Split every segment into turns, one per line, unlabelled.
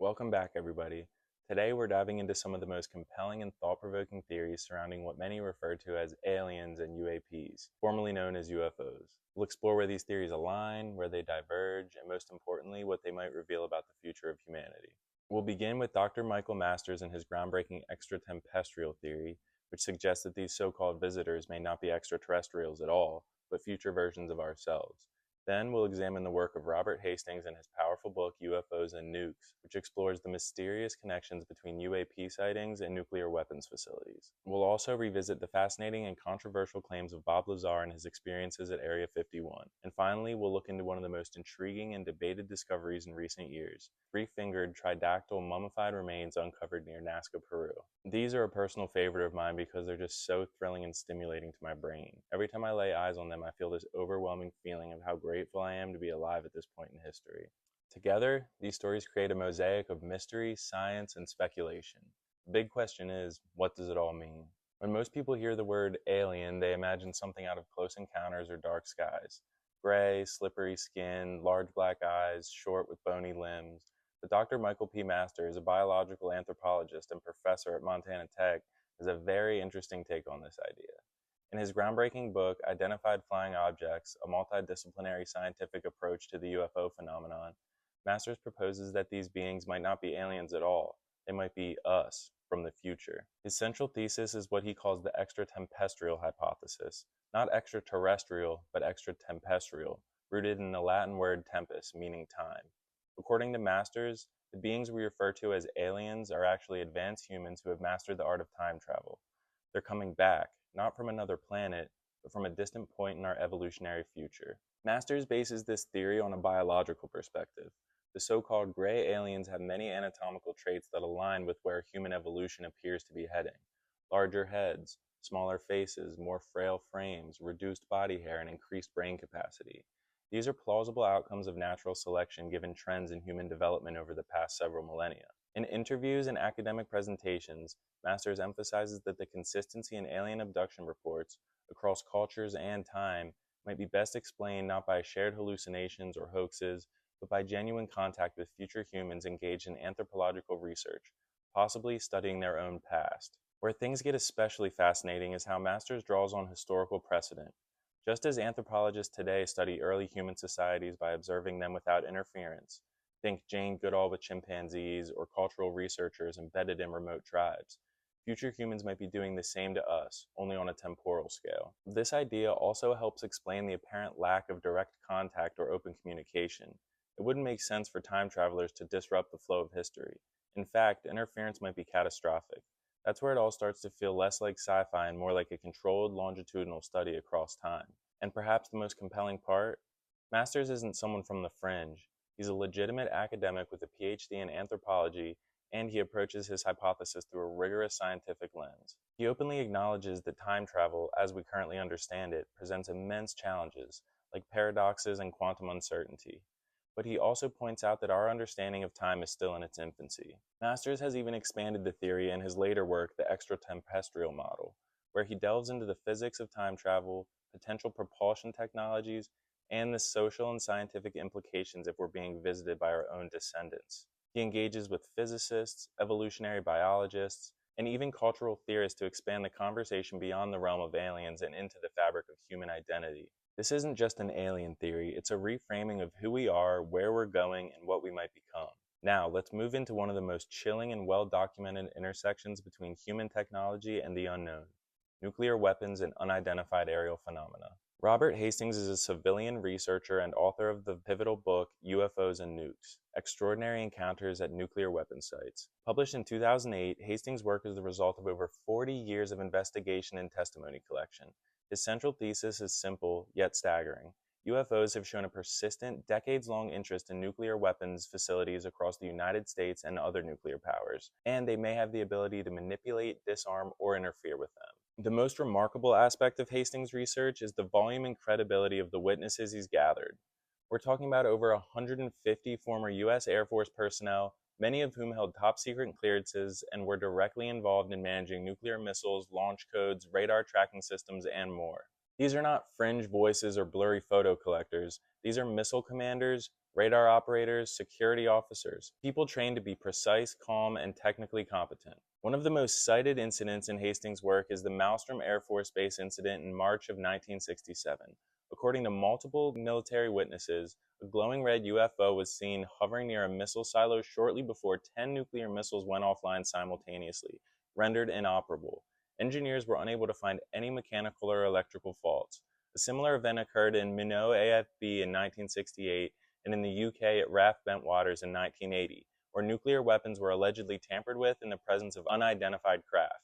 Welcome back, everybody. Today we're diving into some of the most compelling and thought-provoking theories surrounding what many refer to as aliens and UAPs, formerly known as UFOs. We'll explore where these theories align, where they diverge, and most importantly, what they might reveal about the future of humanity. We'll begin with Dr. Michael Masters and his groundbreaking extra-tempestrial theory, which suggests that these so-called visitors may not be extraterrestrials at all, but future versions of ourselves. Then we'll examine the work of Robert Hastings and his powerful book UFOs and Nukes, which explores the mysterious connections between UAP sightings and nuclear weapons facilities. We'll also revisit the fascinating and controversial claims of Bob Lazar and his experiences at Area 51. And finally, we'll look into one of the most intriguing and debated discoveries in recent years: three-fingered tridactyl mummified remains uncovered near Nazca, Peru. These are a personal favorite of mine because they're just so thrilling and stimulating to my brain. Every time I lay eyes on them, I feel this overwhelming feeling of how grateful I am to be alive at this point in history. Together, these stories create a mosaic of mystery, science, and speculation. The big question is, what does it all mean? When most people hear the word alien, they imagine something out of Close Encounters or Dark Skies. Gray, slippery skin, large black eyes, short with bony limbs. But Dr. Michael P. Masters, a biological anthropologist and professor at Montana Tech, has a very interesting take on this idea. In his groundbreaking book, Identified Flying Objects, a multidisciplinary scientific approach to the UFO phenomenon, Masters proposes that these beings might not be aliens at all. They might be us from the future. His central thesis is what he calls the extra-tempestrial hypothesis, not extraterrestrial, but extra-tempestrial, rooted in the Latin word tempus, meaning time. According to Masters, the beings we refer to as aliens are actually advanced humans who have mastered the art of time travel. They're coming back, not from another planet, but from a distant point in our evolutionary future. Masters bases this theory on a biological perspective. The so-called gray aliens have many anatomical traits that align with where human evolution appears to be heading. Larger heads, smaller faces, more frail frames, reduced body hair, and increased brain capacity. These are plausible outcomes of natural selection given trends in human development over the past several millennia. In interviews and academic presentations, Masters emphasizes that the consistency in alien abduction reports across cultures and time might be best explained not by shared hallucinations or hoaxes, but by genuine contact with future humans engaged in anthropological research, possibly studying their own past. Where things get especially fascinating is how Masters draws on historical precedent. Just as anthropologists today study early human societies by observing them without interference, think Jane Goodall with chimpanzees, or cultural researchers embedded in remote tribes, future humans might be doing the same to us, only on a temporal scale. This idea also helps explain the apparent lack of direct contact or open communication. It wouldn't make sense for time travelers to disrupt the flow of history. In fact, interference might be catastrophic. That's where it all starts to feel less like sci-fi and more like a controlled longitudinal study across time. And perhaps the most compelling part? Masters isn't someone from the fringe. He's a legitimate academic with a PhD in anthropology, and he approaches his hypothesis through a rigorous scientific lens. He openly acknowledges that time travel, as we currently understand it, presents immense challenges, like paradoxes and quantum uncertainty. But he also points out that our understanding of time is still in its infancy. Masters has even expanded the theory in his later work, the Extra-Tempestrial model, where he delves into the physics of time travel, potential propulsion technologies, and the social and scientific implications if we're being visited by our own descendants. He engages with physicists, evolutionary biologists, and even cultural theorists to expand the conversation beyond the realm of aliens and into the fabric of human identity. This isn't just an alien theory, it's a reframing of who we are, where we're going, and what we might become. Now, let's move into one of the most chilling and well-documented intersections between human technology and the unknown: nuclear weapons and unidentified aerial phenomena. Robert Hastings is a civilian researcher and author of the pivotal book UFOs and Nukes: Extraordinary Encounters at Nuclear Weapon Sites. Published in 2008, Hastings' work is the result of over 40 years of investigation and testimony collection. His central thesis is simple, yet staggering. UFOs have shown a persistent, decades-long interest in nuclear weapons facilities across the United States and other nuclear powers, and they may have the ability to manipulate, disarm, or interfere with them. The most remarkable aspect of Hastings' research is the volume and credibility of the witnesses he's gathered. We're talking about over 150 former U.S. Air Force personnel, many of whom held top-secret clearances and were directly involved in managing nuclear missiles, launch codes, radar tracking systems, and more. These are not fringe voices or blurry photo collectors. These are missile commanders, radar operators, security officers, people trained to be precise, calm, and technically competent. One of the most cited incidents in Hastings' work is the Malmstrom Air Force Base incident in March of 1967. According to multiple military witnesses, a glowing red UFO was seen hovering near a missile silo shortly before 10 nuclear missiles went offline simultaneously, rendered inoperable. Engineers were unable to find any mechanical or electrical faults. A similar event occurred in Minot AFB in 1968 and in the UK at RAF Bentwaters in 1980, where nuclear weapons were allegedly tampered with in the presence of unidentified craft.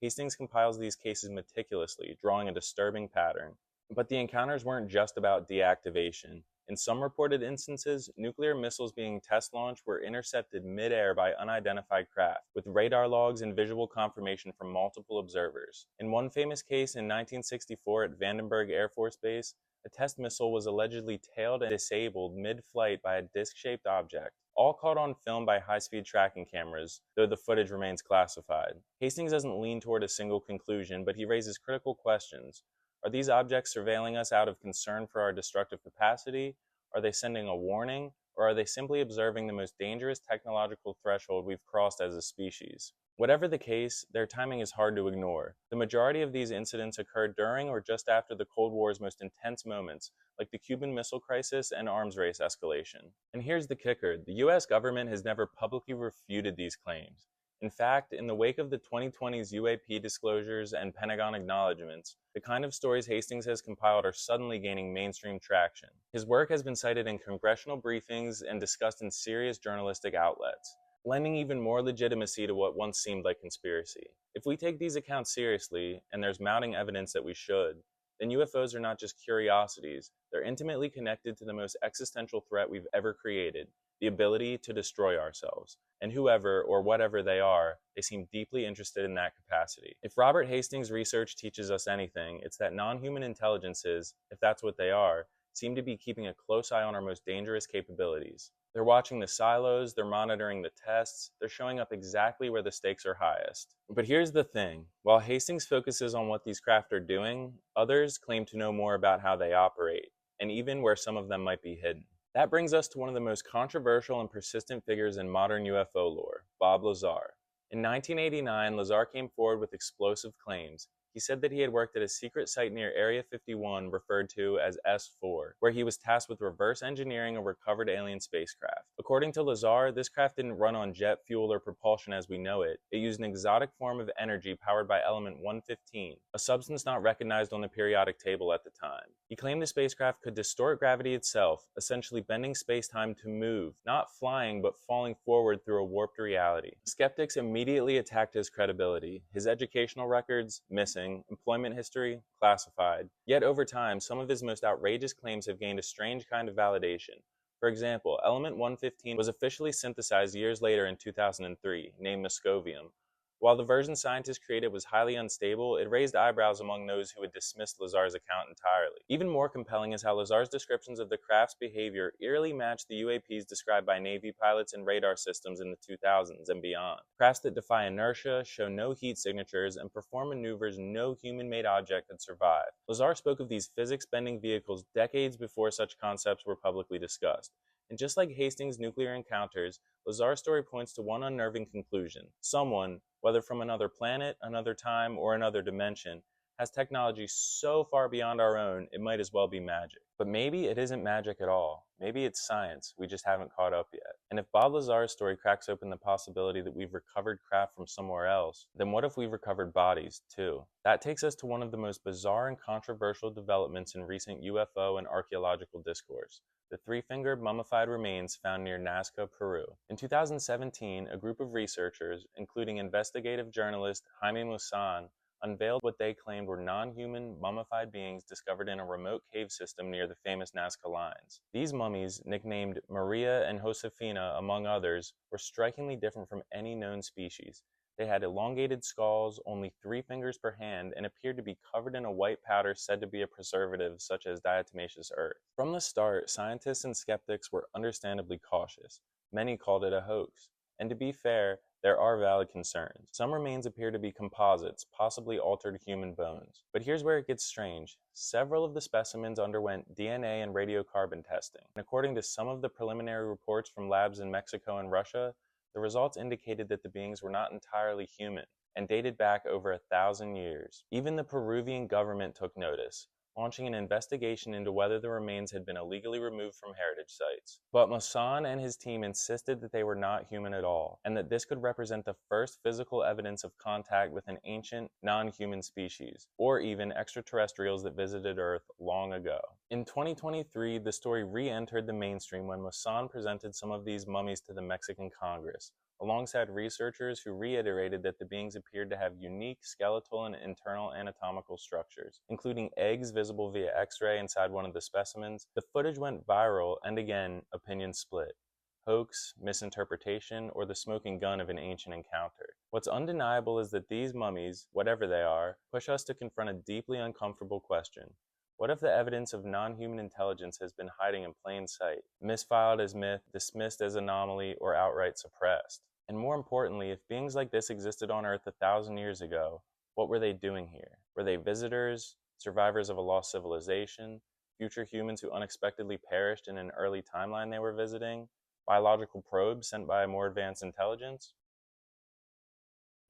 Hastings compiles these cases meticulously, drawing a disturbing pattern. But the encounters weren't just about deactivation. In some reported instances, nuclear missiles being test launched were intercepted mid-air by unidentified craft, with radar logs and visual confirmation from multiple observers. In one famous case in 1964 at Vandenberg Air Force Base, a test missile was allegedly tailed and disabled mid-flight by a disc-shaped object, all caught on film by high-speed tracking cameras, though the footage remains classified. Hastings doesn't lean toward a single conclusion, but he raises critical questions. Are these objects surveilling us out of concern for our destructive capacity? Are they sending a warning? Or are they simply observing the most dangerous technological threshold we've crossed as a species? Whatever the case, their timing is hard to ignore. The majority of these incidents occurred during or just after the Cold War's most intense moments, like the Cuban Missile Crisis and arms race escalation. And here's the kicker: the US government has never publicly refuted these claims. In fact, in the wake of the 2020's UAP disclosures and Pentagon acknowledgments, the kind of stories Hastings has compiled are suddenly gaining mainstream traction. His work has been cited in congressional briefings and discussed in serious journalistic outlets, lending even more legitimacy to what once seemed like conspiracy. If we take these accounts seriously, and there's mounting evidence that we should, then UFOs are not just curiosities, they're intimately connected to the most existential threat we've ever created: the ability to destroy ourselves. And whoever or whatever they are, they seem deeply interested in that capacity. If Robert Hastings' research teaches us anything, it's that non-human intelligences, if that's what they are, seem to be keeping a close eye on our most dangerous capabilities. They're watching the silos, they're monitoring the tests, they're showing up exactly where the stakes are highest. But here's the thing: while Hastings focuses on what these craft are doing, others claim to know more about how they operate, and even where some of them might be hidden. That brings us to one of the most controversial and persistent figures in modern UFO lore, Bob Lazar. In 1989, Lazar came forward with explosive claims. He said that he had worked at a secret site near Area 51, referred to as S4, where he was tasked with reverse engineering a recovered alien spacecraft. According to Lazar, this craft didn't run on jet fuel or propulsion as we know it. It used an exotic form of energy powered by element 115, a substance not recognized on the periodic table at the time. He claimed the spacecraft could distort gravity itself, essentially bending space-time to move, not flying but falling forward through a warped reality. Skeptics immediately attacked his credibility. His educational records, missing. Employment history, classified. Yet over time, some of his most outrageous claims have gained a strange kind of validation. For example, element 115 was officially synthesized years later in 2003, named Moscovium. While the version scientists created was highly unstable, it raised eyebrows among those who had dismissed Lazar's account entirely. Even more compelling is how Lazar's descriptions of the craft's behavior eerily match the UAPs described by Navy pilots and radar systems in the 2000s and beyond. Crafts that defy inertia, show no heat signatures, and perform maneuvers no human-made object had survived. Lazar spoke of these physics-bending vehicles decades before such concepts were publicly discussed. And just like Hastings' nuclear encounters, Lazar's story points to one unnerving conclusion: someone, whether from another planet, another time, or another dimension, has technology so far beyond our own, it might as well be magic. But maybe it isn't magic at all. Maybe it's science, we just haven't caught up yet. And if Bob Lazar's story cracks open the possibility that we've recovered craft from somewhere else, then what if we've recovered bodies, too? That takes us to one of the most bizarre and controversial developments in recent UFO and archaeological discourse: the three-fingered mummified remains found near Nazca, Peru. In 2017, a group of researchers, including investigative journalist Jaime Maussan, unveiled what they claimed were non-human, mummified beings discovered in a remote cave system near the famous Nazca lines. These mummies, nicknamed Maria and Josefina among others, were strikingly different from any known species. They had elongated skulls, only 3 fingers per hand, and appeared to be covered in a white powder said to be a preservative such as diatomaceous earth. From the start, scientists and skeptics were understandably cautious. Many called it a hoax. And to be fair, there are valid concerns. Some remains appear to be composites, possibly altered human bones. But here's where it gets strange. Several of the specimens underwent DNA and radiocarbon testing. And according to some of the preliminary reports from labs in Mexico and Russia, the results indicated that the beings were not entirely human and dated back over 1,000 years. Even the Peruvian government took notice, launching an investigation into whether the remains had been illegally removed from heritage sites. But Maussan and his team insisted that they were not human at all, and that this could represent the first physical evidence of contact with an ancient, non-human species, or even extraterrestrials that visited Earth long ago. In 2023, the story re-entered the mainstream when Maussan presented some of these mummies to the Mexican Congress, alongside researchers who reiterated that the beings appeared to have unique skeletal and internal anatomical structures, including eggs visible via X-ray inside one of the specimens. The footage went viral, and again, opinions split. Hoax, misinterpretation, or the smoking gun of an ancient encounter. What's undeniable is that these mummies, whatever they are, push us to confront a deeply uncomfortable question. What if the evidence of non-human intelligence has been hiding in plain sight, misfiled as myth, dismissed as anomaly, or outright suppressed? And more importantly, if beings like this existed on Earth 1,000 years ago, what were they doing here? Were they visitors, survivors of a lost civilization, future humans who unexpectedly perished in an early timeline they were visiting, biological probes sent by a more advanced intelligence?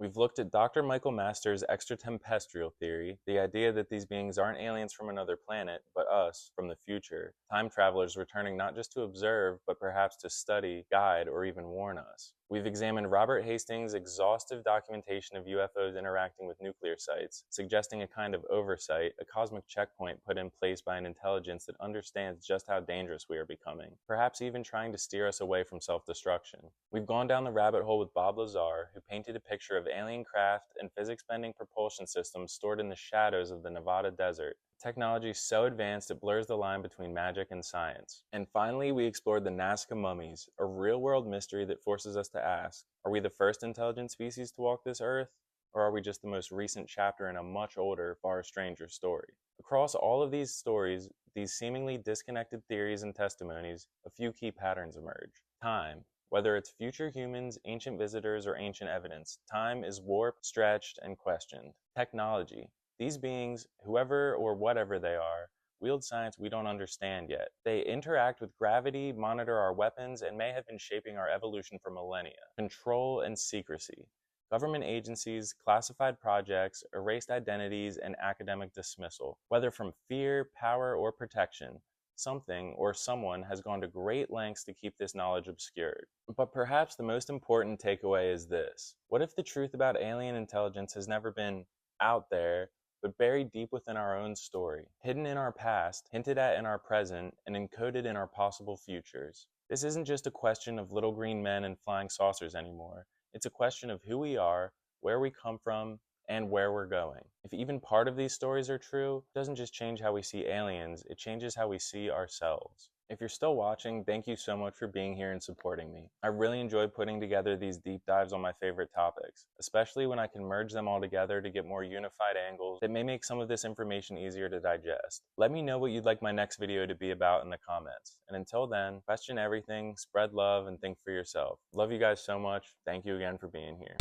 We've looked at Dr. Michael Master's extra-tempestrial theory, the idea that these beings aren't aliens from another planet, but us, from the future, time travelers returning not just to observe, but perhaps to study, guide, or even warn us. We've examined Robert Hastings' exhaustive documentation of UFOs interacting with nuclear sites, suggesting a kind of oversight, a cosmic checkpoint put in place by an intelligence that understands just how dangerous we are becoming, perhaps even trying to steer us away from self-destruction. We've gone down the rabbit hole with Bob Lazar, who painted a picture of alien craft and physics-bending propulsion systems stored in the shadows of the Nevada desert. Technology so advanced it blurs the line between magic and science. And finally, we explored the Nazca mummies, a real-world mystery that forces us to ask, are we the first intelligent species to walk this earth? Or are we just the most recent chapter in a much older, far stranger story? Across all of these stories, these seemingly disconnected theories and testimonies, a few key patterns emerge. Time. Whether it's future humans, ancient visitors, or ancient evidence, time is warped, stretched, and questioned. Technology. These beings, whoever or whatever they are, wield science we don't understand yet. They interact with gravity, monitor our weapons, and may have been shaping our evolution for millennia. Control and secrecy. Government agencies, classified projects, erased identities, and academic dismissal. Whether from fear, power, or protection, something or someone has gone to great lengths to keep this knowledge obscured. But perhaps the most important takeaway is this. What if the truth about alien intelligence has never been out there, but buried deep within our own story, hidden in our past, hinted at in our present, and encoded in our possible futures? This isn't just a question of little green men and flying saucers anymore. It's a question of who we are, where we come from, and where we're going. If even part of these stories are true, it doesn't just change how we see aliens, it changes how we see ourselves. If you're still watching, thank you so much for being here and supporting me. I really enjoy putting together these deep dives on my favorite topics, especially when I can merge them all together to get more unified angles that may make some of this information easier to digest. Let me know what you'd like my next video to be about in the comments. And until then, question everything, spread love, and think for yourself. Love you guys so much. Thank you again for being here.